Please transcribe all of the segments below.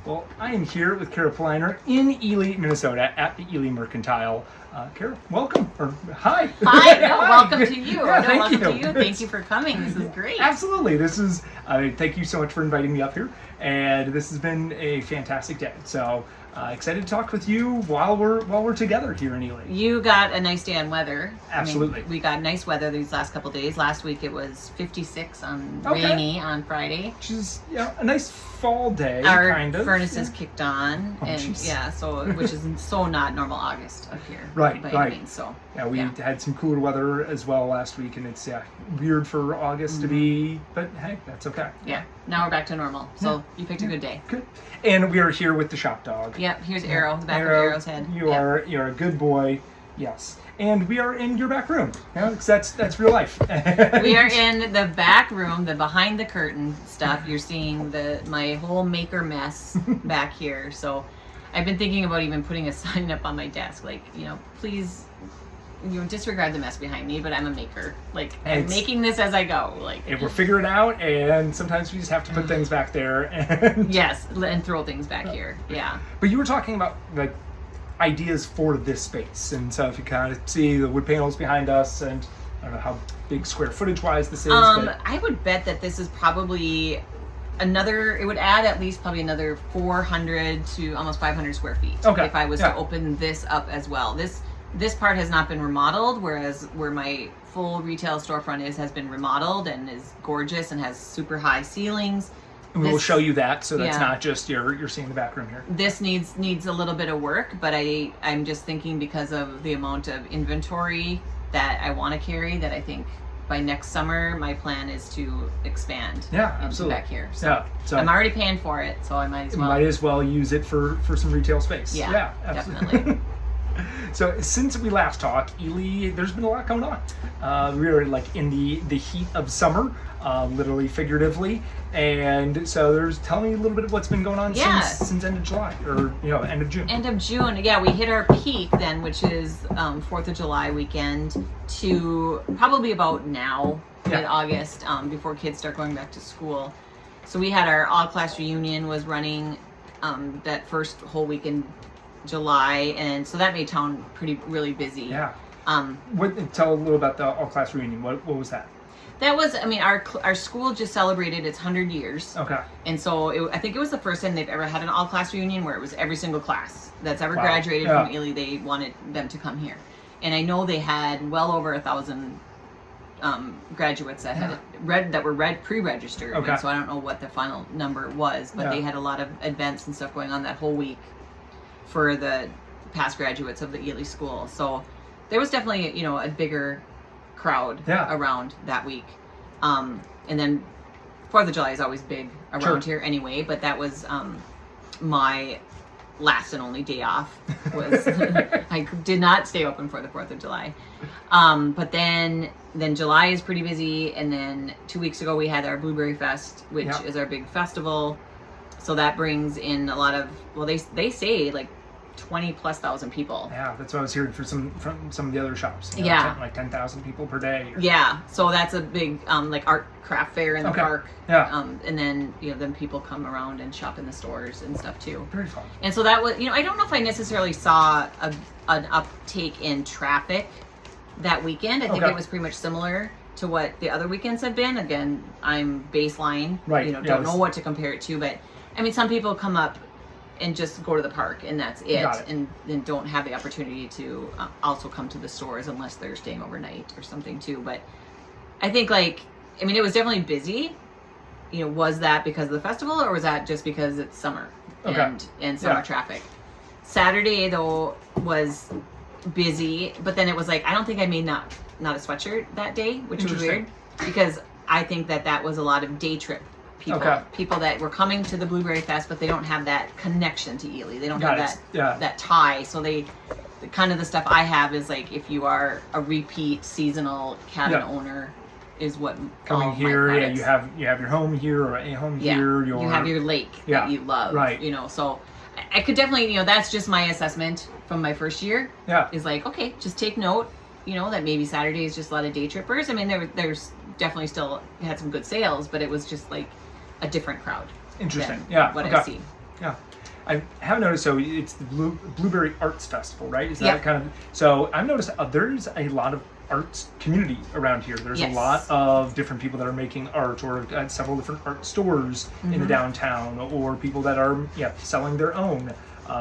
Well, I am here with Kara Polyner in Ely, Minnesota at the Ely Mercantile. Kara, welcome. Or hi. Hi. No, welcome to you. Yeah, welcome to you. Thank you for coming. This is great. Absolutely. This is, thank you so much for inviting me up here. And this has been a fantastic day. So excited to talk with you while we're together here in Ely. You got a nice day on weather. Absolutely. I mean, we got nice weather these last couple days. Last week it was 56 on rainy on Friday. Which is a nice fall day. Our kind of. furnaces kicked on, and geez. which is so not normal August up here. Right. By any means, so. Yeah, we had some cooler weather as well last week, and it's weird for August to be, but hey, that's okay. Yeah, now we're back to normal. So you picked a good day. Good. And we are here with the shop dog. Yep, here's Arrow, the back of Arrow's head. You're a good boy, yes. And we are in your back room. Because that's real life. We are in the back room, the behind the curtain stuff. You're seeing my whole maker mess back here. So I've been thinking about even putting a sign up on my desk, like, please, disregard the mess behind me, but I'm a maker. Like, I'm making this as I go. Like, and we're figuring it out, and sometimes we just have to put things back there. And yes, and throw things back here. Yeah. But you were talking about like ideas for this space, and so if you kind of see the wood panels behind us, and I don't know how big square footage wise this is. But I would bet that this is probably it would add at least probably another 400 to almost 500 square feet. Okay. If I was to open this up as well. This part has not been remodeled, whereas where my full retail storefront has been remodeled and is gorgeous and has super high ceilings. And we will show you that, so that's not just you're seeing the back room here. This needs a little bit of work, but I'm just thinking because of the amount of inventory that I want to carry, that I think by next summer my plan is to expand. Yeah, absolutely. Back here. So so I'm already paying for it, so I might as well. Might as well use it for some retail space. Yeah, absolutely. definitely. So since we last talked, Ely, there's been a lot going on. We are like in the heat of summer, literally, figuratively, and so tell me a little bit of what's been going on since end of July, or end of June. End of June, yeah, we hit our peak then, which is 4th of July weekend, to probably about now, mid-August, before kids start going back to school. So we had our all-class reunion was running that first whole weekend. July, and so that made town really busy. Yeah. Tell a little about the all-class reunion. What was that? That was, our school just celebrated its 100 years. Okay. And so I think it was the first time they've ever had an all-class reunion where it was every single class that's ever graduated from Ely. They wanted them to come here, and I know they had well over 1,000 graduates that were pre-registered. Okay. And so I don't know what the final number was, but they had a lot of events and stuff going on that whole week for the past graduates of the Ely school. So there was definitely, a bigger crowd around that week. And then 4th of July is always big around here anyway, but that was my last and only day off. I did not stay open for the 4th of July. But then July is pretty busy, and then 2 weeks ago we had our Blueberry Fest, which is our big festival. So that brings in a lot of, they say like 20,000+ people. Yeah, that's what I was hearing from some of the other shops. Like 10,000 people per day. Yeah, so that's a big like art craft fair in the park. Yeah. And then then people come around and shop in the stores and stuff too. Very fun. And so that was I don't know if I necessarily saw an uptake in traffic that weekend. I think it was pretty much similar to what the other weekends have been. Again, I'm baseline. Right. Don't know what to compare it to, but some people come up and just go to the park and that's it. And then don't have the opportunity to also come to the stores unless they're staying overnight or something too. But I think it was definitely busy. Was that because of the festival, or was that just because it's summer and summer traffic? Saturday though was busy, but then it was I don't think I made not a sweatshirt that day, which was weird, because I think that was a lot of day trip people that were coming to the Blueberry Fest, but they don't have that connection to Ely. They don't have that tie. So the stuff I have is if you are a repeat seasonal cabin owner, is what coming here. You have your home here, or a home here. You have your lake that you love. Right. So I could definitely that's just my assessment from my first year. Yeah. Is okay, just take note. That maybe Saturday is just a lot of day trippers. There's definitely still had some good sales, but it was just a different crowd. Interesting. What I see. Yeah. I have noticed, so it's the Blueberry Arts Festival, right? Is that Yep. kind of, so I've noticed there's a lot of arts community around here. There's Yes. a lot of different people that are making art, or several different art stores in the downtown, or people that are selling their own.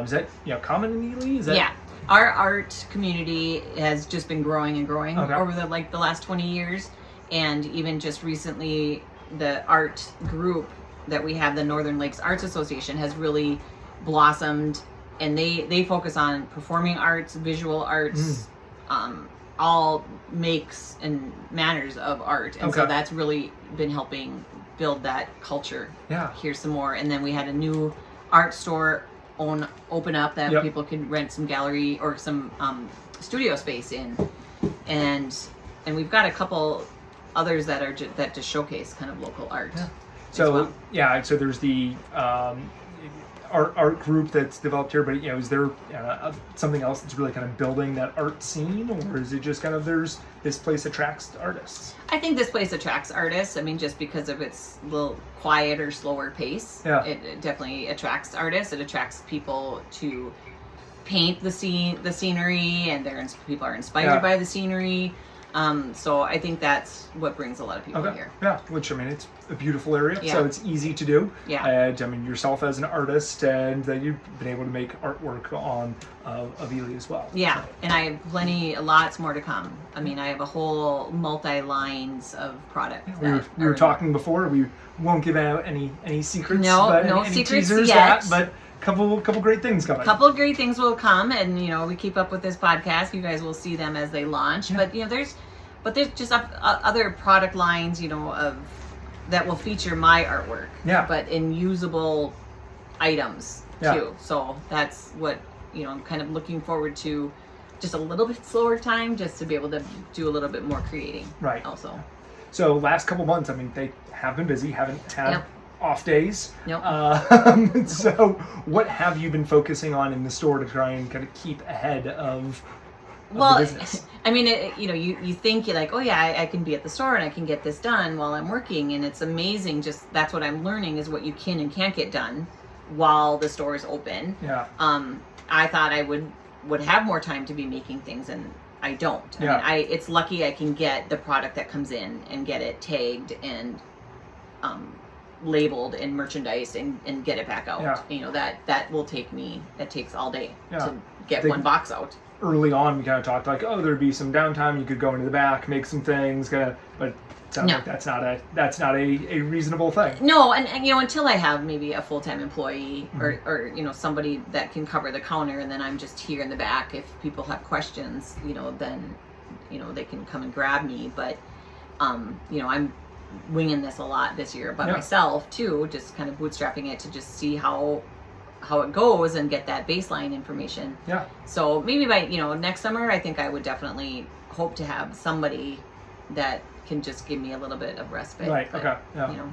Is that common in Ely? Is that Yeah. Our art community has just been growing and growing Okay. over the last 20 years. And even just recently, the art group that we have, the Northern Lakes Arts Association, has really blossomed, and they focus on performing arts, visual arts, all makes and manners of art. And so Okay. that's really been helping build that culture Yeah. here some more. And then we had a new art store open up that Yep. people could rent some gallery or some studio space in, and we've got a couple others that are that just showcase kind of local art. Yeah. as So well. so there's the art group that's developed here, but is there something else that's really kind of building that art scene, or is it just kind of there's this place attracts artists? I think this place attracts artists. I mean, just because of its little quieter, slower pace, Yeah. it definitely attracts artists. It attracts people to paint the scenery, and people are inspired Yeah. by the scenery. So I think that's what brings a lot of people Okay. here. Yeah, which I mean, it's a beautiful area, Yeah. so it's easy to do. Yeah. And I mean, yourself as an artist, and that you've been able to make artwork on of Ely as well. Yeah, So, and I have lots more to come. I mean, I have a whole multi-lines of product. we were talking before. We won't give out any secrets. No, but no any secrets teasers yet. but couple great things coming. Couple of great things will come, and we keep up with this podcast. You guys will see them as they launch. Yeah. But there's just other product lines, of that will feature my artwork. Yeah. But in usable items Yeah. too. So that's what I'm kind of looking forward to. Just a little bit slower time, just to be able to do a little bit more creating. Right. Also. So last couple months, I mean, they have been busy. Haven't had Yep. off days. Nope. So what have you been focusing on in the store to try and kind of keep ahead of Well, the business? I mean, you think you're like, oh yeah, I can be at the store and I can get this done while I'm working, and it's amazing. Just that's what I'm learning is what you can and can't get done while the store is open. Yeah. I thought I would have more time to be making things, and I don't. Yeah. I mean, it's lucky I can get the product that comes in and get it tagged and labeled and merchandised and get it back out. Yeah. That will take me. That takes all day Yeah. to get They- one box out. Early on, we kind of talked like, oh, there'd be some downtime. You could go into the back, make some things, but it sounds No. like that's not a reasonable thing. No, and until I have maybe a full-time employee or somebody that can cover the counter, and then I'm just here in the back. If people have questions, then they can come and grab me. But I'm winging this a lot this year by Yeah. myself too, just kind of bootstrapping it to just see how it goes and get that baseline information. Yeah. So maybe by next summer, I think I would definitely hope to have somebody that can just give me a little bit of respite. Right. But, Okay. Yeah.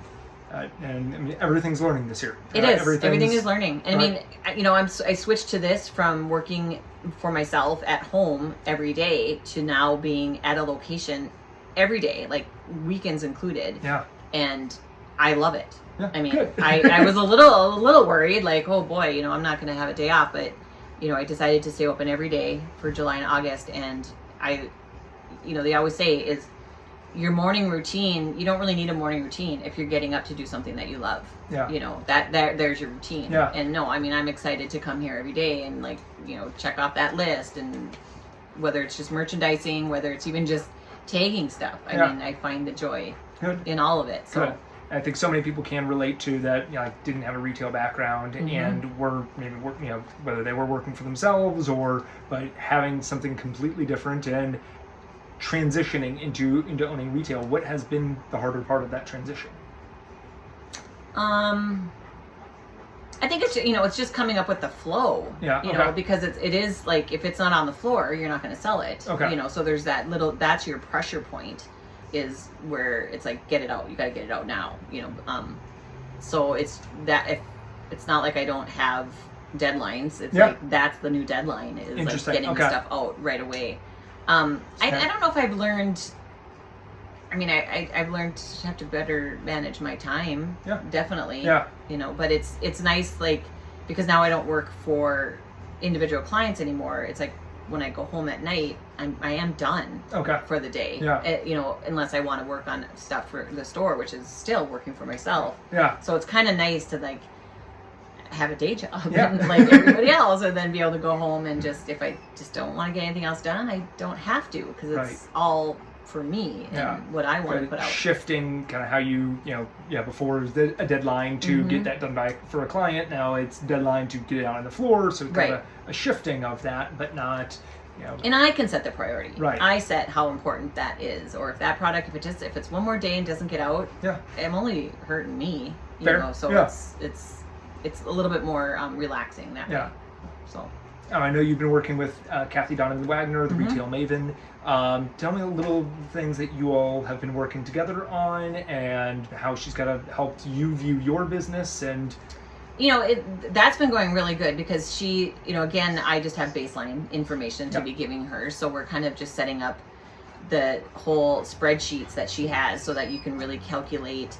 And I mean, everything's learning this year. It is. Everything's- Everything is learning. And Right. I mean, I switched to this from working for myself at home every day to now being at a location every day, like weekends included. Yeah. And I love it. Yeah. I mean, Good. I was a little worried, like, oh boy, I'm not going to have a day off, but I decided to stay open every day for July and August, and they always say is your morning routine. You don't really need a morning routine if you're getting up to do something that you love. Yeah. There's your routine. Yeah. And no, I mean, I'm excited to come here every day and check off that list, and whether it's just merchandising, whether it's even just tagging stuff. I Yeah. mean, I find the joy Good. in all of it. So. Good. I think so many people can relate to that. Didn't have a retail background and were maybe whether they were working for themselves but having something completely different and transitioning into owning retail. What has been the harder part of that transition? I think it's just coming up with the flow. Yeah, okay. Because it is like if it's not on the floor, you're not going to sell it. Okay. So there's that's your pressure point, is where it's like, get it out. You got to get it out now. So it's that if it's not like I don't have deadlines. It's like that's the new deadline, is like getting the stuff out right away. I don't know if I've learned. I mean, I've learned to have to better manage my time. Yeah. Definitely. Yeah. But it's nice, like, because now I don't work for individual clients anymore. It's like when I go home at night, I am done for the day. Yeah. You know, unless I want to work on stuff for the store, which is still working for myself. Yeah. So it's kind of nice to like have a day job Yeah. like everybody else, and then be able to go home and just, if I just don't want to get anything else done, I don't have to, because it's all for me and what I want to put out. Shifting kind of how you before it was a deadline to get that done by for a client. Now it's deadline to get it out on the floor. So it's kind of a shifting of that, but not, And I can set the priority. Right. I set how important that is, or if that product, if it's one more day and doesn't get out, I'm only hurting me. You know, so it's a little bit more relaxing that way. So. I know you've been working with Kathy Donovan Wagner, the retail maven. Tell me a little things that you all have been working together on, and how she's kind of helped you view your business. And that's been going really good, because she, again, I just have baseline information to be giving her, so we're kind of just setting up the whole spreadsheets that she has, so that you can really calculate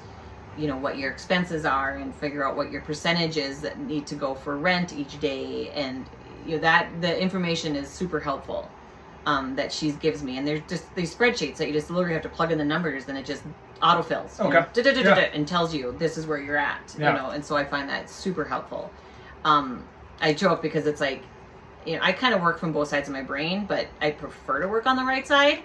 what your expenses are, and figure out what your percentages that need to go for rent each day, and that the information is super helpful that she gives me. And there's just these spreadsheets that you just literally have to plug in the numbers, and it just autofills and tells you this is where you're at. And so I find that super helpful. I joke because it's like, I kind of work from both sides of my brain, but I prefer to work on the right side.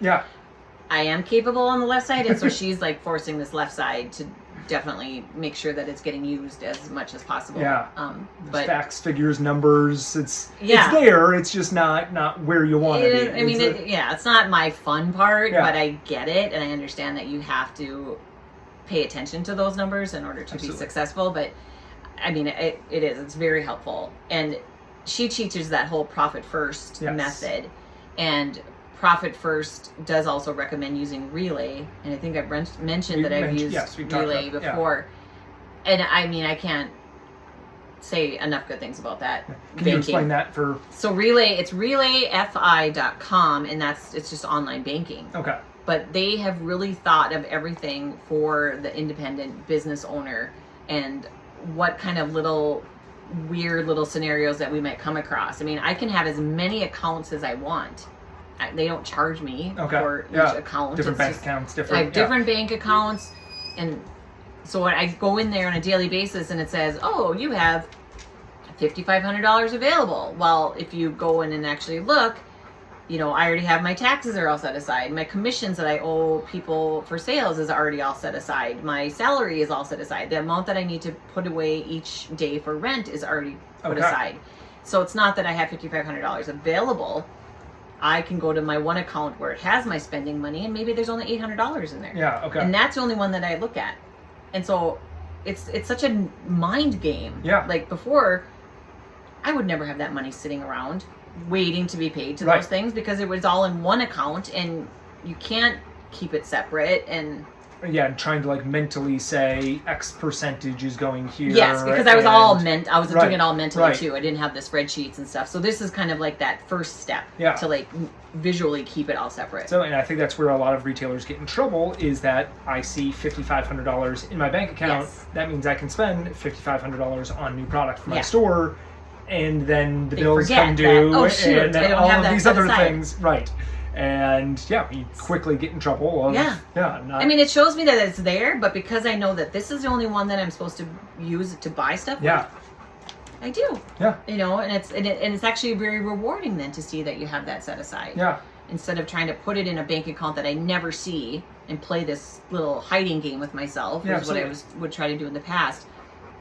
I am capable on the left side, and so she's like forcing this left side to definitely make sure that it's getting used as much as possible. But facts, figures, numbers, it's there, it's just not where you want it. I mean, it's not my fun part, but I get it, and I understand that you have to pay attention to those numbers in order to be successful. But I mean, it's very helpful. And she teaches that whole profit first method, and Profit First does also recommend using Relay, and I think I've mentioned that I've used Relay before. And I mean, I can't say enough good things about that. Can you explain that for? So Relay, it's relayfi.com, and it's just online banking. But they have really thought of everything for the independent business owner, and what kind of weird little scenarios that we might come across. I mean, I can have as many accounts as I want. They don't charge me for each account. Different bank accounts. I have different bank accounts, and so I go in there on a daily basis, and it says, "Oh, you have $5,500 available." Well, if you go in and actually look, I already have my taxes are all set aside. My commissions that I owe people for sales is already all set aside. My salary is all set aside. The amount that I need to put away each day for rent is already put aside. So it's not that I have $5,500 available. I can go to my one account where it has my spending money, and maybe there's only $800 in there. And that's the only one that I look at. And so it's such a mind game. Like before, I would never have that money sitting around waiting to be paid to those things, because it was all in one account, and you can't keep it separate. And and trying to like mentally say X percentage is going here. Yes, because I was doing it all mentally too. I didn't have the spreadsheets and stuff. So this is kind of like that first step to like visually keep it all separate. So, and I think that's where a lot of retailers get in trouble, is that I see $5,500 in my bank account. That means I can spend $5,500 on new product for my store, and then the bills come due, and then all of these other things. And you quickly get in trouble of, I mean, it shows me that it's there, but because I know that this is the only one that I'm supposed to use to buy stuff with, I do. And it's actually very rewarding then to see that you have that set aside. Instead of trying to put it in a bank account that I never see and play this little hiding game with myself, which is what I would try to do in the past.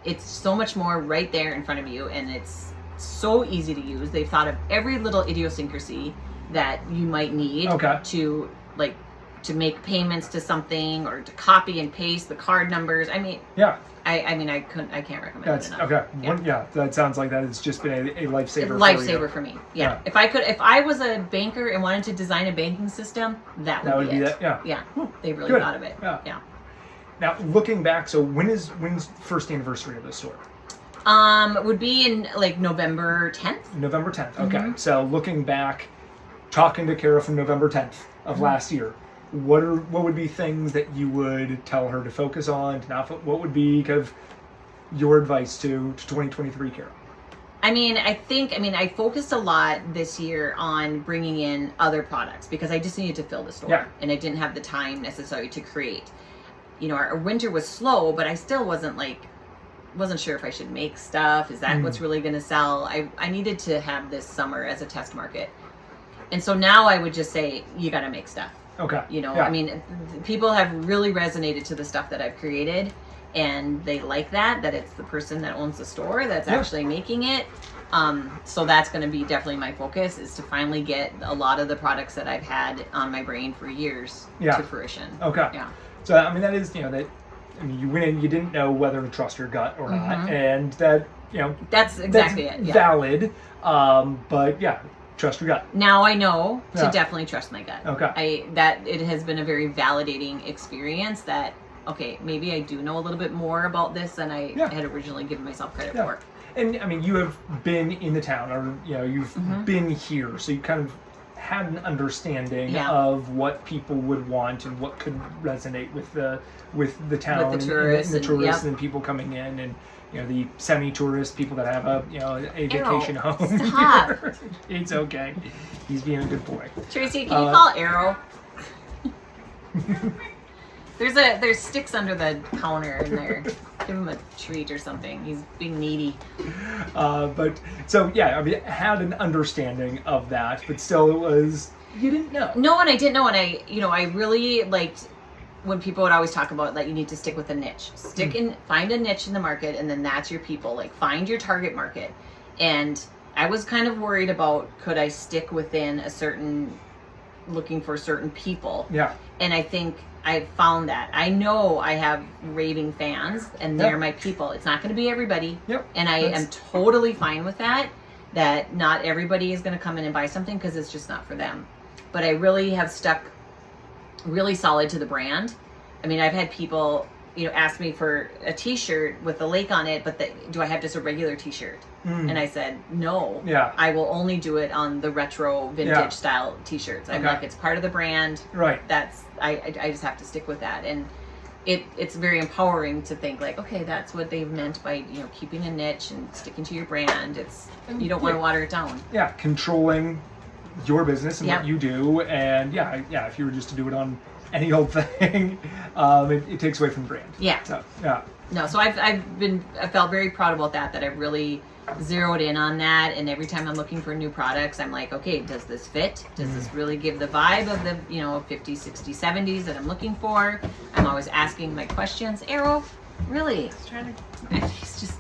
It's so much more right there in front of you, and it's so easy to use. They've thought of every little idiosyncrasy that you might need to make payments to something, or to copy and paste the card numbers. I mean, I can't recommend it enough. That sounds like that has just been a lifesaver. For me. If I was a banker and wanted to design a banking system, that would be it. They really thought of it. Now, looking back, so when's first anniversary of the store? Would be in like November 10th. November 10th. So looking back, talking to Kara from November 10th of last year, what would be things that you would tell her to focus on? What would be kind of your advice to 2023 Kara? I focused a lot this year on bringing in other products because I just needed to fill the store and I didn't have the time necessarily to create. Our winter was slow, but I still wasn't sure if I should make stuff. Is that what's really going to sell? I needed to have this summer as a test market. And so now I would just say, you got to make stuff. Okay. People have really resonated to the stuff that I've created. And they like that it's the person that owns the store that's actually making it. So that's going to be definitely my focus, is to finally get a lot of the products that I've had on my brain for years to fruition. Okay. Yeah. So, that is, you went in, you didn't know whether to trust your gut or not. And that, that's exactly it. Yeah. Valid. But yeah, trust your gut. Now I know to definitely trust my gut. Okay. It has been a very validating experience that, okay, maybe I do know a little bit more about this than I had originally given myself credit for. And you have been in the town, or you've been here, so you kind of had an understanding of what people would want and what could resonate with the town, with the tourists, and the tourists and people coming in, and the semi-tourist people that have a vacation home. Stop. It's okay. He's being a good boy. Tracy, can you call Arrow? There's sticks under the counter in there. Give him a treat or something. He's being needy. But so had an understanding of that, but still it was, you didn't know. No, and I didn't know, and I really liked when people would always talk about that you need to stick with a niche. Find a niche in the market, and then that's your people. Like, find your target market. And I was kind of worried about, could I stick within looking for certain people? Yeah. And I think I found that. I know I have raving fans, and they're my people. It's not going to be everybody. Yep. And I am totally fine with that not everybody is going to come in and buy something because it's just not for them. But I really have stuck really solid to the brand. I've had people, ask me for a t-shirt with the lake on it, but do I have just a regular t-shirt? And I said, no. Yeah. I will only do it on the retro vintage style t-shirts. I'm like, it's part of the brand. Right. I just have to stick with that. And it's very empowering to think like, okay, that's what they've meant by, keeping a niche and sticking to your brand. You don't want to water it down. Yeah. Controlling your business and what you do. And if you were just to do it on any old thing, it takes away from the brand. Yeah. So, yeah. No, so I felt very proud about that I really zeroed in on that. And every time I'm looking for new products, I'm like, okay, does this fit? Does this really give the vibe of the 50s, 60s, 70s that I'm looking for? I'm always asking my questions. Arrow, really? He's trying to. He's just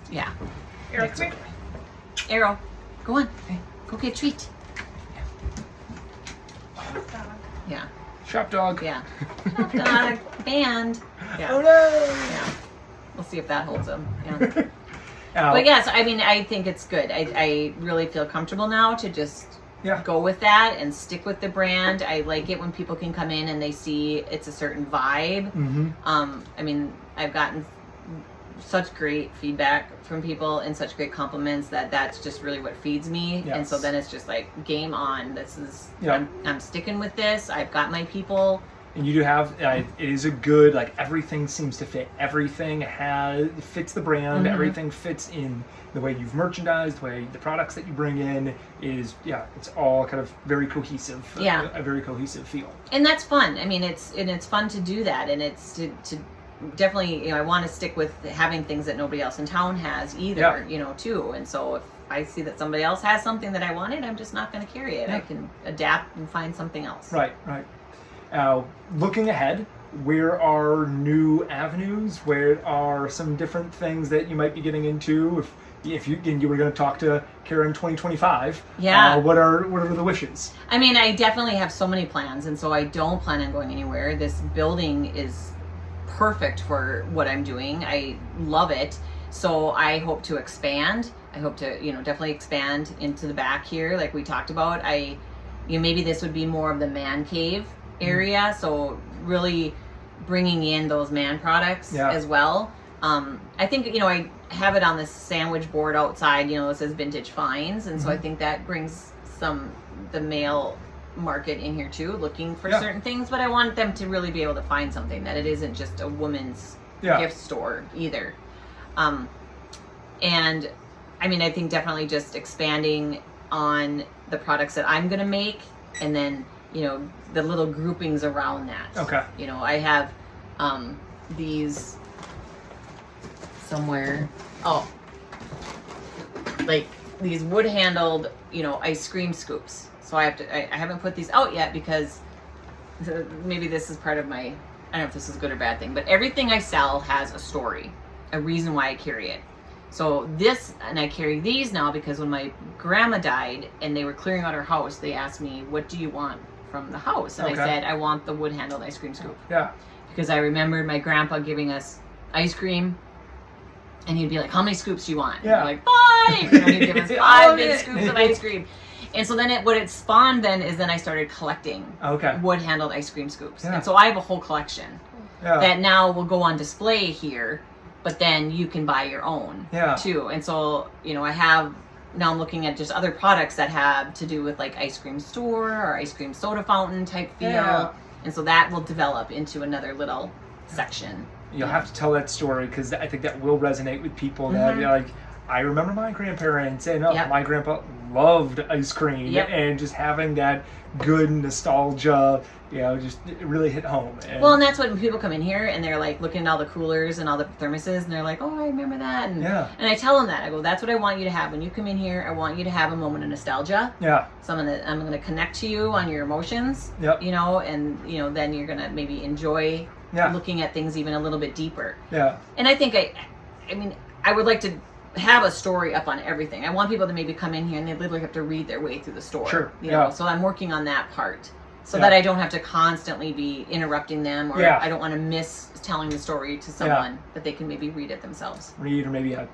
Arrow, come here. Arrow, go on. Go get a treat. Yeah. Shop dog. Yeah. Shop dog. Band. Yeah. Oh no. Yeah. We'll see if that holds him. Yeah. But yes, I think it's good. I really feel comfortable now to just go with that and stick with the brand. I like it when people can come in and they see it's a certain vibe. I've gotten such great feedback from people and such great compliments that's just really what feeds me. Yes. And so then it's just like, game on. I'm sticking with this. I've got my people. And you do have, it is a good, everything seems to fit. Everything fits the brand. Everything fits in the way you've merchandised, the way the products that you bring in is, it's all kind of very cohesive. A very cohesive feel. And that's fun. It's fun to do that. And it's to definitely, I want to stick with having things that nobody else in town has either, too. And so if I see that somebody else has something that I wanted, I'm just not going to carry it. I can adapt and find something else. Right. Looking ahead, where are new avenues? Where are some different things that you might be getting into? If you were going to talk to Kara in 2025, what are the wishes? I definitely have so many plans, and so I don't plan on going anywhere. This building is perfect for what I'm doing. I love it. So I hope to expand. I hope to, definitely expand into the back here, like we talked about. Maybe this would be more of the man cave area, so really bringing in those man products as well. I think I have it on this sandwich board outside, it says vintage finds, and so I think that brings the male market in here too, looking for certain things, but I want them to really be able to find something, that it isn't just a woman's gift store either. And I mean, I think definitely just expanding on the products that I'm going to make, and then, you know, the little groupings around that. Okay. You know, I have these somewhere. Oh, like these wood handled, you know, ice cream scoops. So I haven't put these out yet because maybe this is part of my, I don't know if this is a good or bad thing, but everything I sell has a story, a reason why I carry it. So this, and I carry these now because when my grandma died and they were clearing out her house, they asked me, what do you want from the house? And I said, I want the wood handled ice cream scoop. Yeah. Because I remembered my grandpa giving us ice cream, and he'd be like, how many scoops do you want? Yeah. And we're like, 5! You know, he'd give us 5 big scoops of ice cream. And so then what it spawned then is then I started collecting wood handled ice cream scoops. Yeah. And so I have a whole collection that now will go on display here, but then you can buy your own too. And so, you know, now I'm looking at just other products that have to do with like ice cream store or ice cream soda fountain type feel. Yeah. And so that will develop into another little section. You'll have to tell that story because I think that will resonate with people that like, I remember my grandparents and my grandpa loved ice cream and just having that good nostalgia, you know, just it really hit home. And well, and that's when people come in here and they're like looking at all the coolers and all the thermoses and they're like, oh, I remember that. And, and I tell them that. I go, that's what I want you to have. When you come in here, I want you to have a moment of nostalgia. Yeah. So I'm going to connect to you on your emotions, you know, and, you know, then you're going to maybe enjoy looking at things even a little bit deeper. Yeah. And I think I mean, I would like to have a story up on everything. I want people to maybe come in here and they literally have to read their way through the store. Sure. You know? So I'm working on that part so that I don't have to constantly be interrupting them, or I don't want to miss telling the story to someone, that they can maybe read it themselves. Read, or maybe a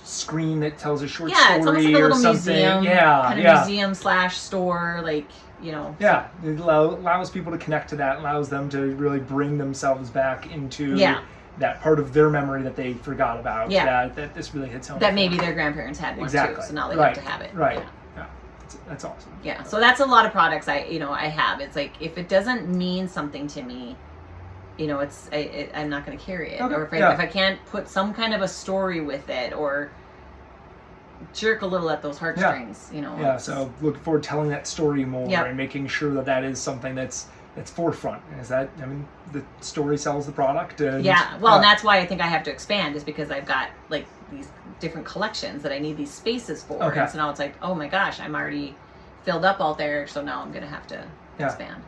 screen that tells a short story it's almost like a little something. Museum, kind of museum / store, like, you know. Yeah, it allows people to connect to that, allows them to really bring themselves back into that part of their memory that they forgot about. Yeah. That this really hits home. That maybe their grandparents had one too, so now they have to have it. Right. Yeah. That's awesome. Yeah. So that's a lot of products I have. It's like, if it doesn't mean something to me, you know, I'm not going to carry it. Okay. Or if I can't put some kind of a story with it, or jerk a little at those heartstrings, you know. Yeah. So look forward to telling that story more and making sure that is something that's forefront. Is that, I mean, the story sells the product. And, well, and that's why I think I have to expand, is because I've got like these different collections that I need these spaces for. And so now it's like, oh my gosh, I'm already filled up out there, so now I'm going to have to expand.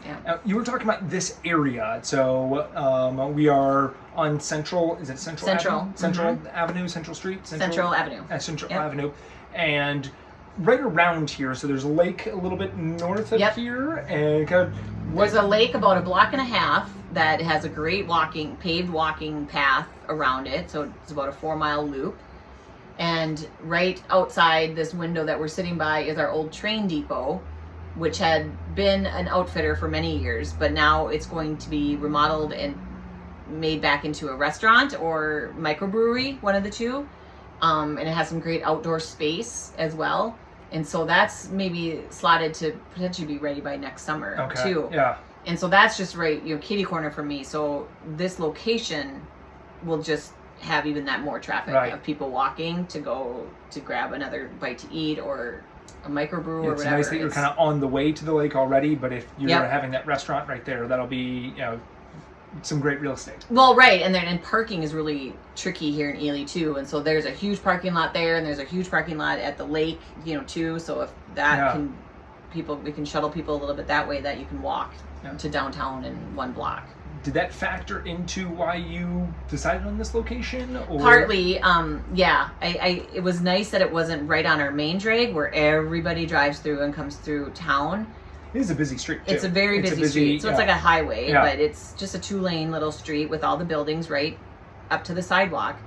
Yeah. You were talking about this area, so we are on Central. Is it Central Avenue? Central Avenue, Central Street, Central Avenue. Central Avenue, and right around here. So there's a lake a little bit north of here, and there's a lake about a block and a half that has a great paved walking path around it. So it's about a 4-mile loop. And right outside this window that we're sitting by is our old train depot, which had been an outfitter for many years, but now it's going to be remodeled and made back into a restaurant or microbrewery, one of the two. And it has some great outdoor space as well. And so that's maybe slotted to potentially be ready by next summer too. Yeah. And so that's just right, you know, kitty corner for me. So this location will just have even that more traffic of people walking to go to grab another bite to eat or a microbrew or whatever. It's nice that you're kind of on the way to the lake already, but if you're having that restaurant right there, that'll be, you know, some great real estate. Well, right, and parking is really tricky here in Ely too, and so there's a huge parking lot there, and there's a huge parking lot at the lake, you know, too. So if that we can shuttle people a little bit that way, that you can walk to downtown in one block. Did that factor into why you decided on this location? Or? Partly, it was nice that it wasn't right on our main drag where everybody drives through and comes through town. It is a busy street, too. It's a very busy street. So it's like a highway, but it's just a 2-lane little street with all the buildings right up to the sidewalk.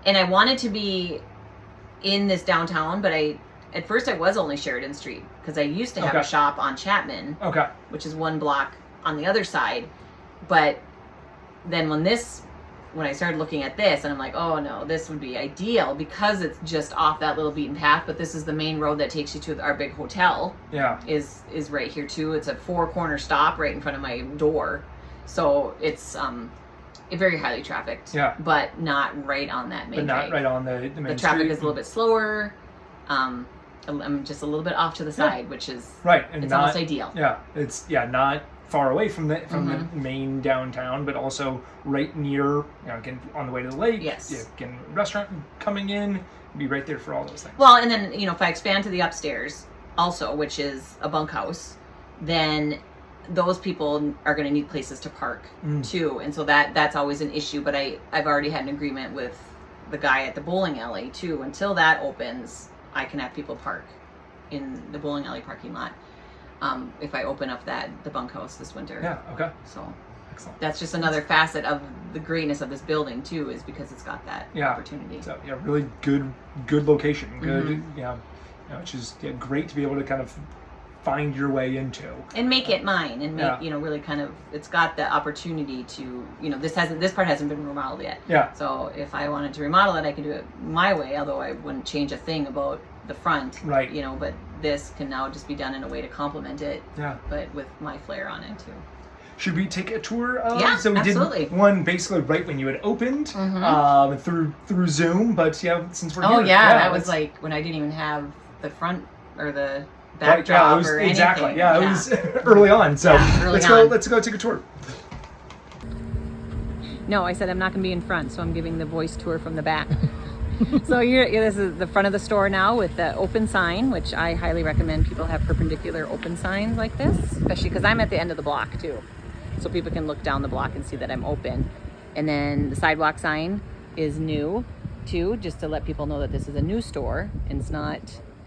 And I wanted to be in this downtown, but at first I was only Sheridan Street because I used to have a shop on Chapman, which is 1 block on the other side. But then when I started looking at this, and I'm like, oh no, this would be ideal because it's just off that little beaten path, but this is the main road that takes you to our big hotel. Yeah. Is right here too. It's a 4-corner stop right in front of my door. So it's very highly trafficked. Yeah. But not right on that main But not drag. right on the main The traffic street. is a little bit slower. I'm just a little bit off to the side, which is right, and it's not, almost ideal. Yeah, it's not far away from the main downtown, but also right near, again, on the way to the lake. Yes. Again, restaurant coming in, be right there for all those things. Well, and then, if I expand to the upstairs also, which is a bunkhouse, then those people are going to need places to park too. And so that's always an issue, but I've already had an agreement with the guy at the bowling alley too. Until that opens, I can have people park in the bowling alley parking lot. If I open up the bunkhouse this winter. Yeah, okay. So excellent. that's just another facet of the greatness of this building too, is because it's got that opportunity. So really good location. Good, which is great to be able to kind of find your way into. And make it mine, and make, really kind of, it's got the opportunity to, this part hasn't been remodeled yet. Yeah. So if I wanted to remodel it, I can do it my way, although I wouldn't change a thing about the front. Right. But this can now just be done in a way to complement it. Yeah. But with my flair on it too. Should we take a tour of? Yeah, so we absolutely. did one basically right when you had opened through Zoom, but since we're here. Oh yeah, that was like when I didn't even have the front or the backdrop or anything. Exactly. Yeah, it was early on. So let's go take a tour. No, I said I'm not going to be in front, so I'm giving the voice tour from the back. So this is the front of the store now with the open sign, which I highly recommend people have perpendicular open signs like this, especially because I'm at the end of the block too. So people can look down the block and see that I'm open. And then the sidewalk sign is new too, just to let people know that this is a new store and it's not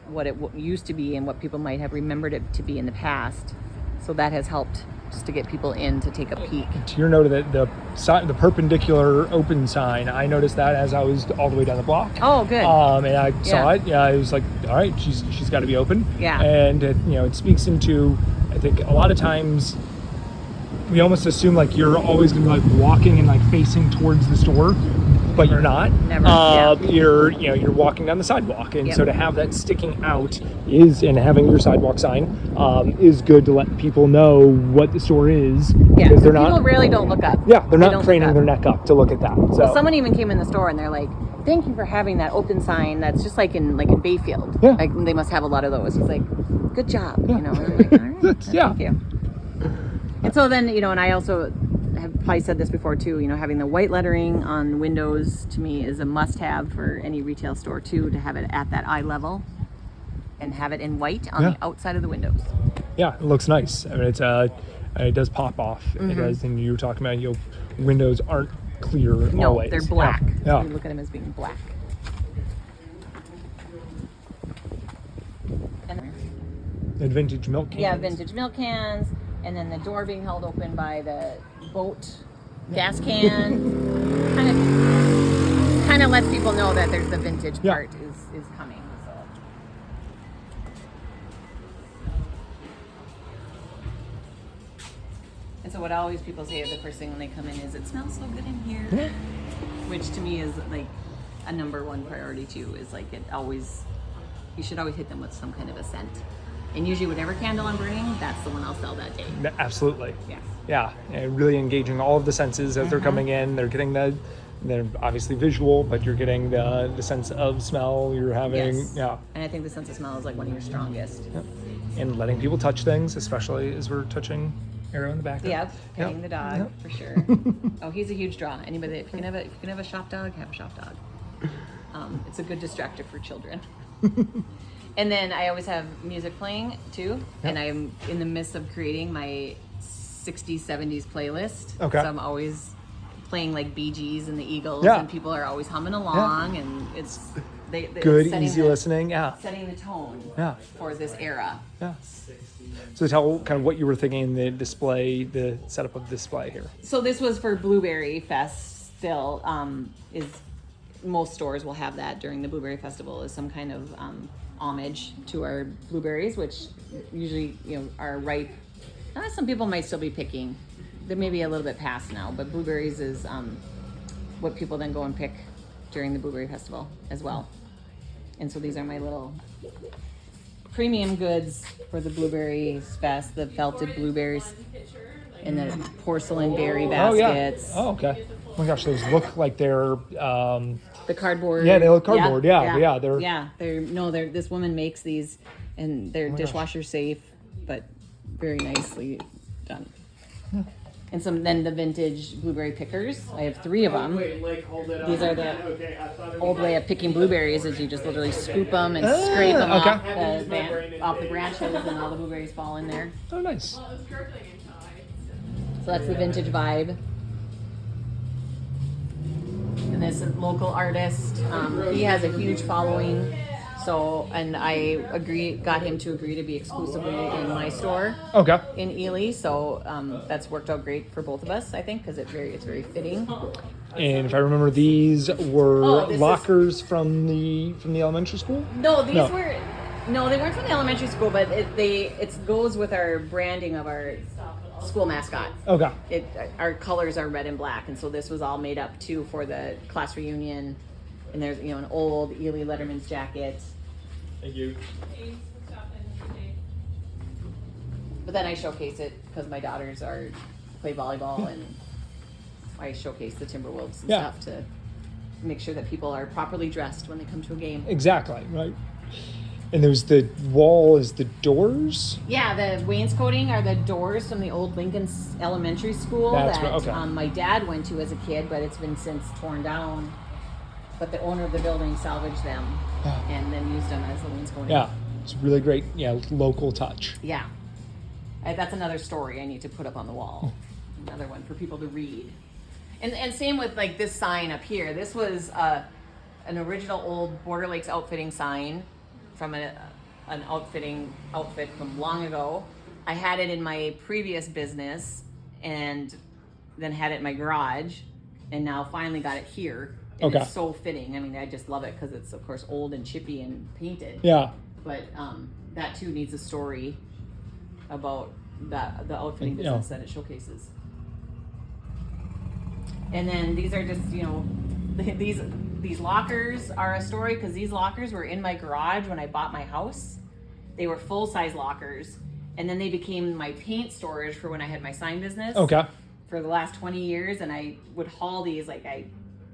what it used to be and what people might have remembered it to be in the past. So that has helped just to get people in to take a peek. To your note of the perpendicular open sign, I noticed that as I was all the way down the block. Oh, good. And I saw it. Yeah, I was like, all right, she's got to be open. Yeah. And it speaks into, I think a lot of times we almost assume like you're always going to be like walking and like facing towards the store, but you're not. Never. You're walking down the sidewalk, and so to have that sticking out and having your sidewalk sign is good to let people know what the store is. Yeah, because they're people not really don't look up. Yeah, they're not craning their neck up to look at that. So well, someone even came in the store and they're like, "Thank you for having that open sign. That's just like in Bayfield. Yeah. Like they must have a lot of those." He's like, "Good job." And I'm like, "All right, thank you." And so then, and I also have probably said this before too, having the white lettering on windows to me is a must-have for any retail store too, to have it at that eye level and have it in white on the outside of the windows. Yeah, it looks nice. I mean, it does pop off. It does, and you were talking about windows aren't clear always. No, they're black. Yeah. We look at them as being black. And vintage milk cans. Yeah, vintage milk cans. And then the door being held open by the boat gas can. kind of lets people know that there's the vintage part is coming. So. And so what always people say the first thing when they come in is, "It smells so good in here," which to me is like a number one priority too. Is like you should always hit them with some kind of a scent. And usually whatever candle I'm burning, that's the one I'll sell that day. Absolutely. Yeah. Yeah, and really engaging all of the senses as they're coming in. They're getting they're obviously visual, but you're getting the sense of smell. You're having, And I think the sense of smell is like one of your strongest. Yep. And letting people touch things, especially as we're touching Arrow in the back. Yep, petting the dog for sure. Oh, he's a huge draw. Anybody, if you can have a shop dog, have a shop dog. It's a good distractor for children. And then I always have music playing too, and I'm in the midst of creating my 60s, 70s playlist. Okay. So I'm always playing like Bee Gees and the Eagles, and people are always humming along, and it's good, easy listening. Yeah. Setting the tone for this era. Yeah. So tell kind of what you were thinking in the display, the setup of the display here. So this was for Blueberry Fest still, most stores will have that during the Blueberry Festival is some kind of homage to our blueberries, which usually are ripe. Some people might still be picking. They may be a little bit past now, but blueberries is what people then go and pick during the Blueberry Festival as well. And so these are my little premium goods for the Blueberries Fest, the felted blueberries and the porcelain berry baskets. Oh, okay. Oh my gosh, those look like they're The cardboard. Yeah, they look cardboard. Yeah, they're this woman makes these, and they're dishwasher safe, but very nicely done. And then the vintage blueberry pickers. I have 3 of them. These are the old way of picking blueberries, is you just literally scoop them and scrape them off the branches, and all the blueberries fall in there. Oh, nice. So that's the vintage vibe. And this is a local artist. He has a huge following. And I got him to agree to be exclusively in my store. Okay. In Ely. So that's worked out great for both of us, I think, because it's very fitting. And if I remember, these were lockers from the elementary school? No, they weren't from the elementary school, but it goes with our branding of our school mascot. Okay. Our colors are red and black, and so this was all made up too for the class reunion. And there's an old Ely Letterman's jacket. Thank you. But then I showcase it because my daughters play volleyball, and I showcase the Timberwolves and stuff to make sure that people are properly dressed when they come to a game. Exactly, right. And there's the wall is the doors? Yeah, the wainscoting are the doors from the old Lincoln Elementary School my dad went to as a kid, but it's been since torn down. But the owner of the building salvaged them and then used them as the wainscoting. Yeah, it's really great. Yeah, local touch. Yeah. That's another story I need to put up on the wall. Another one for people to read. And same with like this sign up here. This was an original old Border Lakes outfitting sign from an outfit from long ago. I had it in my previous business and then had it in my garage, and now finally got it here. And it's so fitting. I mean, I just love it because it's, of course, old and chippy and painted. Yeah. But that, too, needs a story about the outfitting business that it showcases. And then these are just, these lockers are a story because these lockers were in my garage when I bought my house. They were full-size lockers. And then they became my paint storage for when I had my sign business. Okay. For the last 20 years. And I would haul these, I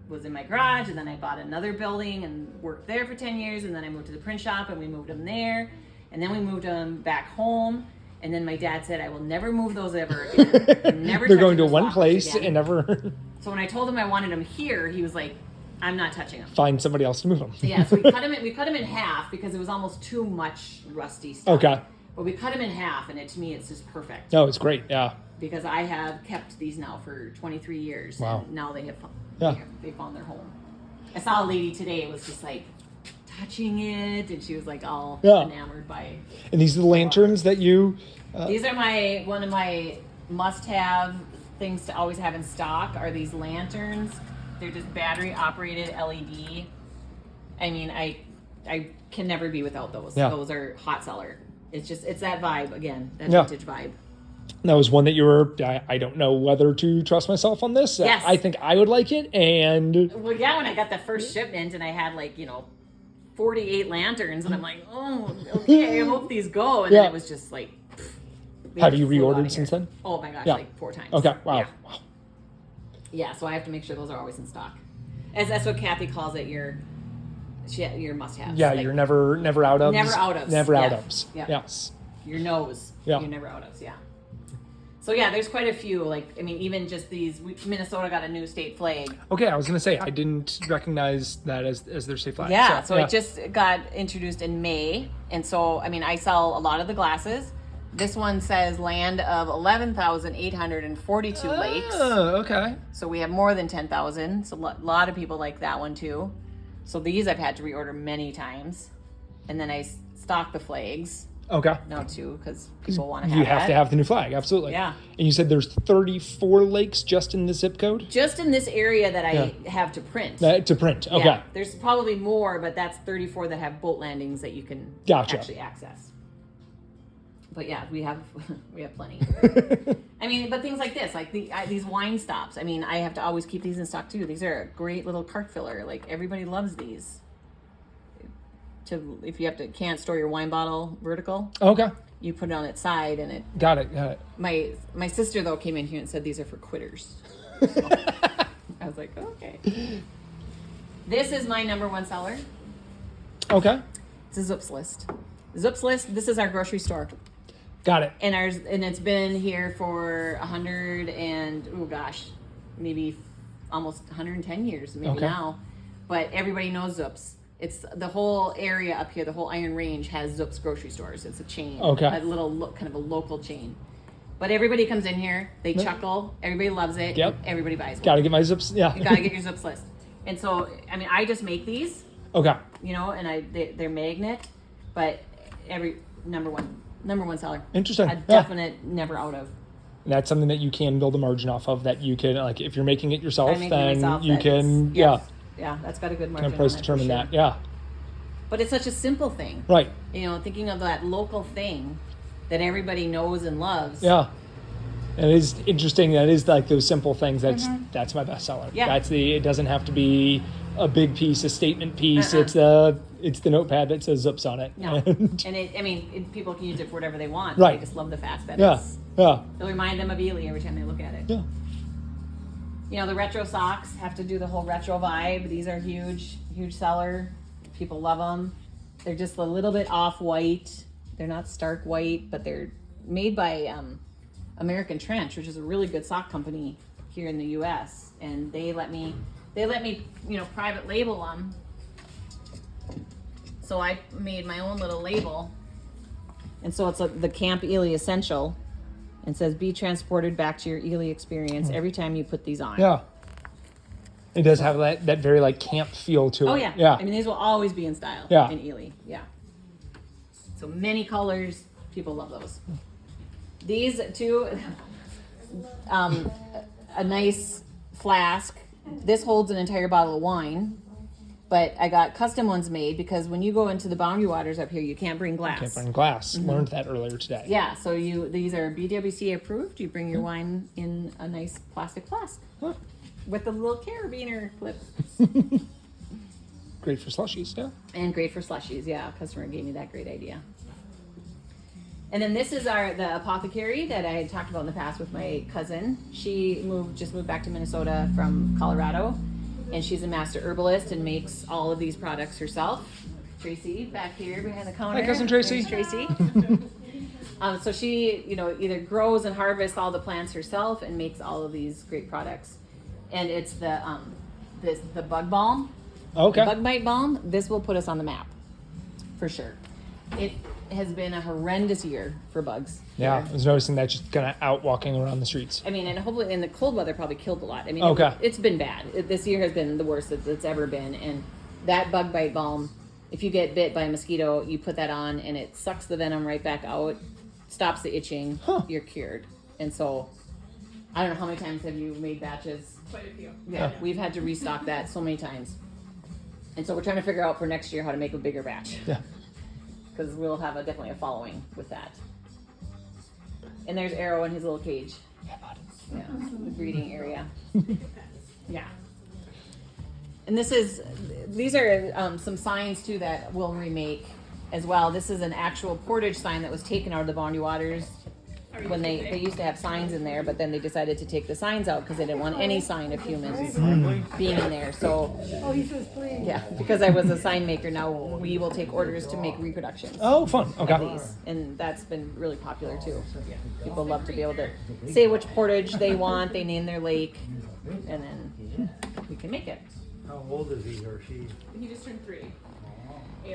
was in my garage, and then I bought another building and worked there for 10 years, and then I moved to the print shop, and we moved them there, and then we moved them back home, and then my dad said, I will never move those ever again. They're going to one place and never... So when I told him I wanted them here, he was like, I'm not touching them. Find somebody else to move them. Yeah, so we cut them in half because it was almost too much rusty stuff. Okay. But we cut them in half, and to me, it's just perfect. No, it's great, yeah. Because I have kept these now for 23 years, wow. And now they have they found their home. I saw a lady today was just like touching it, and she was like all enamored by it. And these are the lanterns that you... These are one of my must-have things to always have in stock are these lanterns. They're just battery-operated LED. I mean, I can never be without those. Yeah. Those are hot seller. It's that vibe again, that vintage vibe. That was one that you were, I don't know whether to trust myself on this. Yes. I think I would like it, and... Well, yeah, when I got the first shipment and I had 48 lanterns, and I'm like, oh, okay, I hope these go. And then it was just like... Have you reordered since then? Oh my gosh, 4 times. Okay, wow. Yeah, so I have to make sure those are always in stock. That's what Kathy calls it, your must-haves. Yeah, you're never out of. Never out of. Never out of. Yeah. Yes. Your nose. Yeah. You're never out of. Yeah. So yeah, there's quite a few. Even just these. Minnesota got a new state flag. Okay, I was gonna say I didn't recognize that as their state flag. Yeah. So it just got introduced in May, and so I sell a lot of the glasses. This one says land of 11,842 lakes. Oh, okay. So we have more than 10,000. So a lot of people like that one too. So these I've had to reorder many times. And then I stock the flags. Okay. Now too, because people want to have You have to have the new flag, absolutely. Yeah. And you said there's 34 lakes just in the zip code? Just in this area that I have to print. To print, okay. Yeah. There's probably more, but that's 34 that have boat landings that you can actually access. But yeah, we have plenty. But things like this, these wine stops. I have to always keep these in stock too. These are a great little cart filler. Everybody loves these. If you can't store your wine bottle vertical. Okay. You put it on its side and it. Got it. My sister though came in here and said these are for quitters. So, I I was like, okay. This is my number one seller. Okay. It's a Zoops list. Zoops list. This is our grocery store. Got it. And it's been here for 100 and maybe almost 110 years maybe now. But everybody knows Zoops. It's the whole area up here. The whole Iron Range has Zoops grocery stores. It's a chain. Okay. A little kind of a local chain. But everybody comes in here. They chuckle. Everybody loves it. Yep. Everybody buys one. Got to get my Zips. Yeah. You gotta get your Zoops list. And so, I mean, I just make these. Okay. You know, and they're magnet, but every number one seller. Interesting. A definite never out of. And that's something that you can build a margin off of. That you can, like, if you're making it yourself, then you can, yeah, that's got a good margin. Kind of price determine that, yeah. But it's such a simple thing, right? You know, thinking of that local thing that everybody knows and loves. Yeah. And it is interesting. That is like those simple things. That's my best seller. Yeah. It doesn't have to be a big piece, a statement piece. It's the notepad that says Zips on it. No. And people can use it for whatever they want. Right. They just love the fact that it'll remind them of Ely every time they look at it. Yeah. You know, the retro socks have to do the whole retro vibe. These are huge seller. People love them. They're just a little bit off-white. They're not stark white, but they're made by American Trench, which is a really good sock company here in the U.S. And they let me, you know, private label them. So I made my own little label. And so it's the Camp Ely Essential. And says, be transported back to your Ely experience every time you put these on. Yeah. It does have that very like camp feel to it. Oh yeah. Yeah. I mean, these will always be in style in Ely. Yeah. So many colors. People love those. These two, a nice flask. This holds an entire bottle of wine. But I got custom ones made because when you go into the boundary waters up here, you can't bring glass. Can't bring glass. Learned that earlier today. Yeah, so these are BWC approved. You bring your wine in a nice plastic flask with a little carabiner clip. Great for slushies, yeah. And great for slushies, yeah. A customer gave me that great idea. And then this is the apothecary that I had talked about in the past with my cousin. She just moved back to Minnesota from Colorado. And she's a master herbalist and makes all of these products herself. Tracy, back here behind the counter. Hi, cousin Tracy. There's Tracy. So she, you know, either grows and harvests all the plants herself and makes all of these great products. And it's the bug balm. Okay. The bug bite balm. This will put us on the map, for sure. It has been a horrendous year for bugs. Yeah, I was noticing that just kind of out walking around the streets. I mean, and hopefully, and the cold weather probably killed a lot. I mean, it's been bad. This year has been the worst it's ever been. And that bug bite balm, if you get bit by a mosquito, you put that on and it sucks the venom right back out, stops the itching, you're cured. And so, I don't know how many times have you made batches? Quite a few. Yeah, we've had to restock that so many times. And so we're trying to figure out for next year how to make a bigger batch. Yeah. Because we'll have definitely a following with that. And there's Arrow in his little cage. Yeah, the breeding area. Yeah. And these are some signs too that we'll remake as well. This is an actual portage sign that was taken out of the boundary waters when they used to have signs in there, but then they decided to take the signs out because they didn't want any sign of humans being in there. So, yeah, because I was a sign maker, now we will take orders to make reproductions. Oh, fun. Okay. Of these, and that's been really popular too. People love to be able to say which portage they want. They name their lake, and then we can make it. How old is he or she? He just turned 3.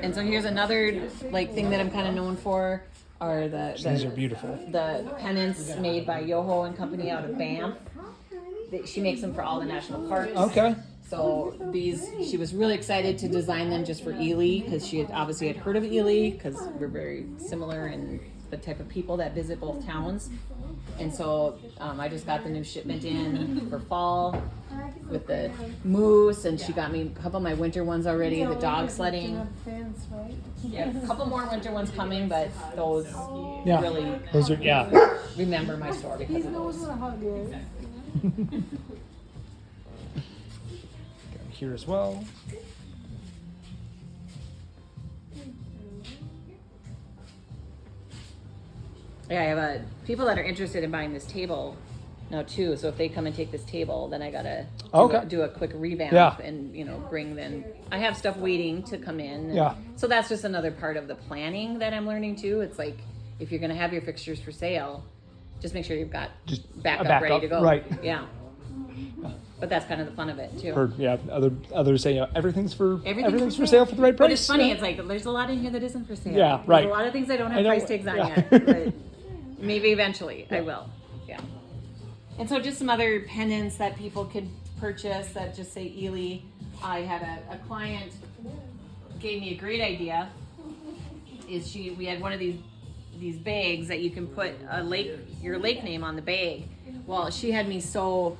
And so here's another thing that I'm kind of known for. Are These are beautiful. The pennants made by Yoho and Company out of Banff. She makes them for all the national parks. Okay. So she was really excited to design them just for Ely because she had obviously heard of Ely because we're very similar in the type of people that visit both towns. And so I just got the new shipment in for fall with the moose, and she got me a couple of my winter ones already, the dog sledding. Yeah, a couple more winter ones coming, but those really those are remember my store because of those. Here as well. Yeah, I have people that are interested in buying this table now too. So if they come and take this table, then I gotta do a quick revamp and bring then. I have stuff waiting to come in. And so that's just another part of the planning that I'm learning too. It's like if you're gonna have your fixtures for sale, just make sure you've got backup ready to go. Right. Yeah. But that's kind of the fun of it too. Or others say everything's for sale for the right price. But it's funny. It's like there's a lot in here that isn't for sale. Yeah, right. There's a lot of things I don't have price tags on yet. But maybe eventually I will. Yeah. And so just some other pendants that people could purchase that just say Ely. I had a client gave me a great idea. We had one of these bags that you can put your lake name on the bag. Well, she had me sew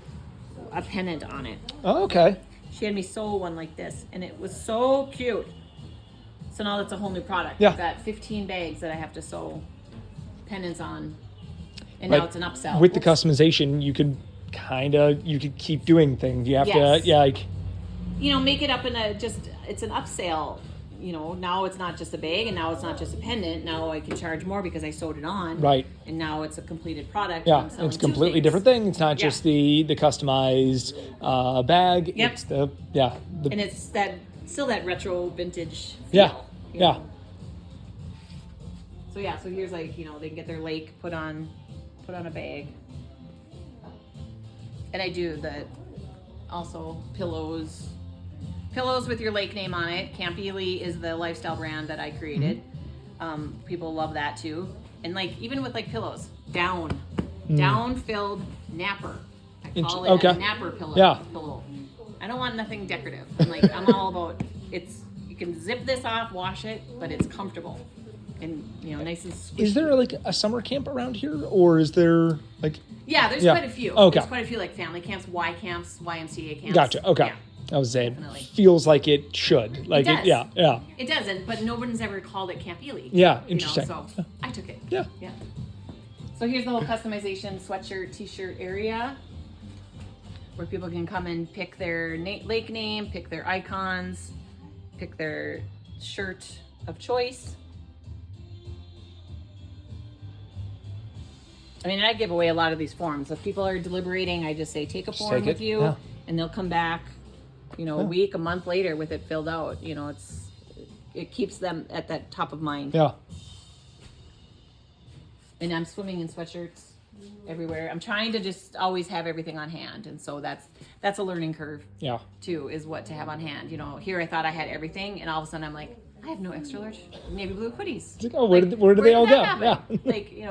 a pendant on it. Oh, okay. She had me sew one like this, and it was so cute. So now that's a whole new product. Yeah. I've got 15 bags that I have to sew pendants on, and now it's an upsell. With the customization, you could keep doing things. You have to, make it up in it's an upsell. Now it's not just a bag, and now it's not just a pendant. Now I can charge more because I sewed it on. Right. And now it's a completed product. Yeah, it's a completely different thing. It's not just the customized bag. Yep. It's and it's still that retro vintage feel. Yeah. So here's they can get their lake put on a bag. And I do also pillows with your lake name on it. Camp Ely is the lifestyle brand that I created. People love that too. And even with pillows, down filled napper. I call it a napper pillow. Yeah. Pillow. I don't want nothing decorative. I'm all about you can zip this off, wash it, but it's comfortable and nice and squishy. Is there a summer camp around here, or is there Yeah, there's quite a few. Okay. There's quite a few family camps, Y camps, YMCA camps. Gotcha. Okay. Yeah. I was saying, Definitely. feels like it should. It does. Yeah. It doesn't, but no one's ever called it Camp Ely. Yeah, interesting. So I took it. Yeah. So here's the whole customization sweatshirt, t-shirt area where people can come and pick their lake name, pick their icons, pick their shirt of choice. I give away a lot of these forms. If people are deliberating, I just say, take a form with you, and they'll come back, a week, a month later with it filled out. It keeps them at that top of mind. Yeah. And I'm swimming in sweatshirts everywhere. I'm trying to just always have everything on hand, and so that's a learning curve. Yeah. Too, is what to have on hand. Here I thought I had everything, and all of a sudden I'm like, I have no extra large navy blue hoodies. It's where did they all go? Yeah.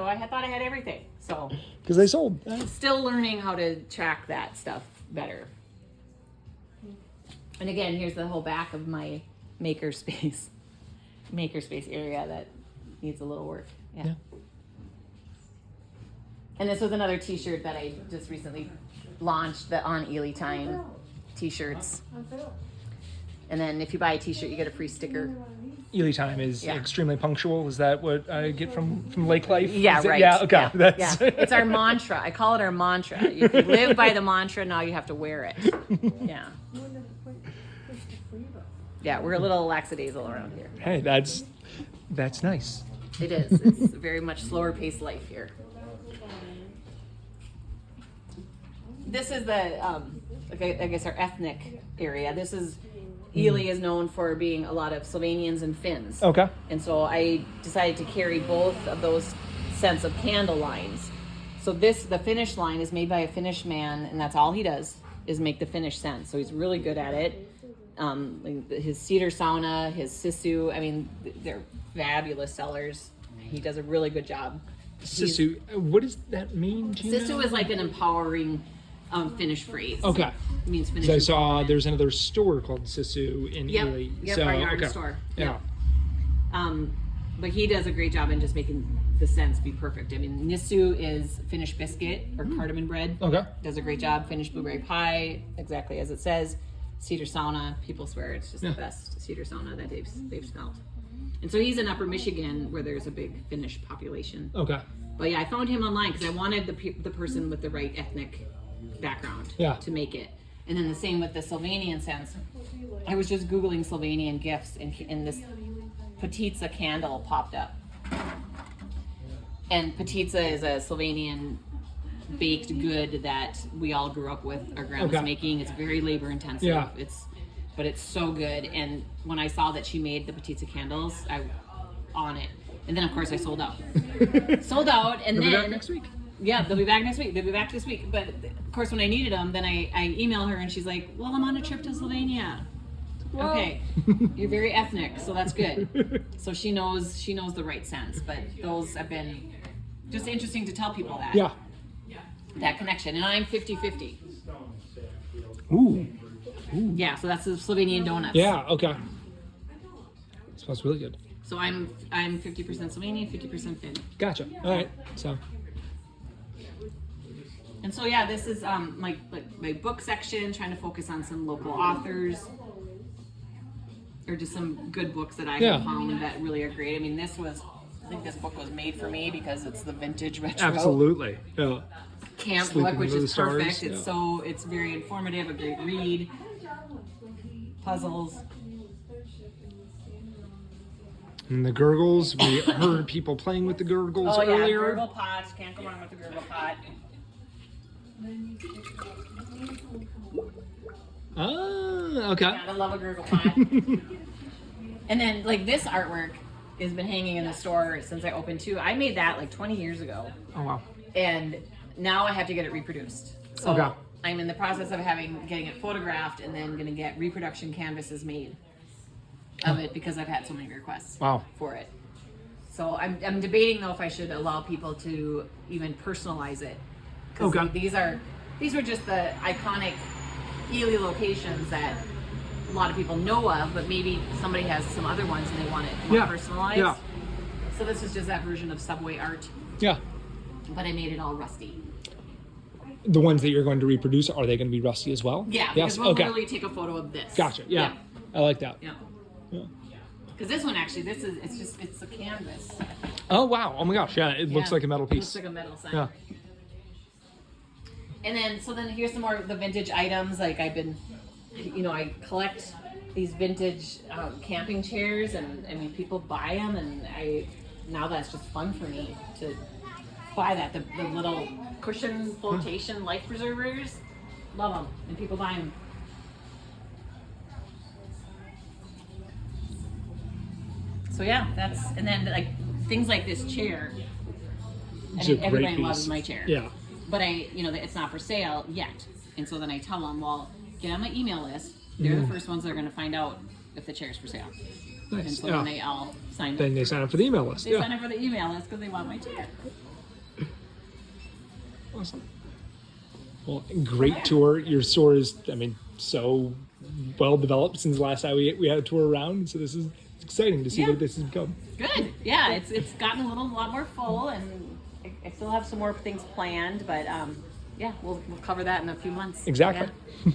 I thought I had everything. So because they sold. Still learning how to track that stuff better. And again, here's the whole back of my makerspace area that needs a little work. Yeah. And this was another T-shirt that I just recently launched, the On Ely Time T-shirts. And then if you buy a T-shirt, you get a free sticker. Ely Time is extremely punctual. Is that what I get from Lake Life? Yeah, right. Yeah, okay. Yeah. It's our mantra. I call it our mantra. If you live by the mantra, now you have to wear it. Yeah. Yeah, we're a little lackadaisical around here. Hey, that's nice. It is. It's very much slower paced life here. This is the, I guess our ethnic area. This is, Ely is known for being a lot of Slovenians and Finns. Okay. And so I decided to carry both of those scents of candle lines. So the Finnish line is made by a Finnish man, and that's all he does is make the Finnish scent. So he's really good at it. His cedar sauna, his sisu, they're fabulous sellers. He does a really good job. Sisu, what does that mean? Sisu is like an empowering Finnish phrase. Okay. It means Finnish. So I saw there's another store called Sisu in Ely. Yep, our yarn store. Yeah. But he does a great job in just making the scents be perfect. Nisu is Finnish biscuit or cardamom bread. Okay. Does a great job. Finnish blueberry pie, exactly as it says. Cedar sauna, people swear it's just the best cedar sauna that they've smelled. And so he's in Upper Michigan where there's a big Finnish population. Okay. But I found him online because I wanted the person with the right ethnic background to make it. And then the same with the Slovenian scents. I was just Googling Slovenian gifts and this Petitza candle popped up. And Petitza is a Slovenian baked good that we all grew up with our grandmas making. It's very labor intensive. Yeah. But it's so good. And when I saw that she made the Petitza candles, I on it. And then of course I sold out. And They'll be then back next week. Yeah, they'll be back next week. They'll be back this week. But of course, when I needed them, then I email her and she's like, "Well, I'm on a trip to Slovenia." Whoa. Okay, you're very ethnic, so that's good. So she knows the right sense. But those have been just interesting to tell people that. Yeah. That connection, and I'm 50-50. Ooh. Yeah, so that's the Slovenian donuts. Yeah. Okay. Smells really good. So I'm 50% Slovenian, 50% Finn. Gotcha. All right. So. And so yeah, this is my book section, trying to focus on some local authors, or just some good books that I have found that really are great. I mean, I think this book was made for me because it's the vintage retro. Absolutely. Yeah. Camp Sleeping book, which Under the is perfect. Stars, It's very informative, a great read. Puzzles. And the gurgles, we heard people playing with the gurgles earlier. Yeah, gurgle pots. Can't go wrong with the gurgle pot. Ah, okay. Gotta love a gurgle pot. And then, like, this artwork has been hanging in the store since I opened too. I made that like 20 years ago. Oh, wow. And now I have to get it reproduced. So Okay. I'm in the process of getting it photographed and then going to get reproduction canvases made of it because I've had so many requests for it. So I'm debating though if I should allow people to even personalize it. Because these were just the iconic Ely locations that a lot of people know of, but maybe somebody has some other ones and they want it more personalized. Yeah. So this is just that version of subway art. Yeah. But I made it all rusty. The ones that you're going to reproduce, are they going to be rusty as well? Yeah, because we'll literally take a photo of this. Gotcha. Yeah. I like that. Yeah. Because this one actually, it's a canvas. Oh, wow. Oh my gosh. Yeah. It looks like a metal piece. It looks like a metal sign. Yeah. And then here's some more of the vintage items. Like I collect these vintage camping chairs, and I mean people buy them, and now that's just fun for me to buy that. The little cushion flotation life preservers, love them, and people buy them. So yeah, and then like things like this chair. I mean, everybody loves my chair. Yeah. But it's not for sale yet. And so then I tell them, well, get on my email list. They're the first ones that are going to find out if the chair's for sale. Nice. And so then they all sign up. Then they sign up for the email list. They sign up for the email list because they want my chair. Awesome. Well, great tour. Your store is, so well developed since the last time we had a tour around. So this is exciting to see what this has become. Good. Yeah, it's gotten a lot more full, and I still have some more things planned, but we'll cover that in a few months. Exactly. Yeah.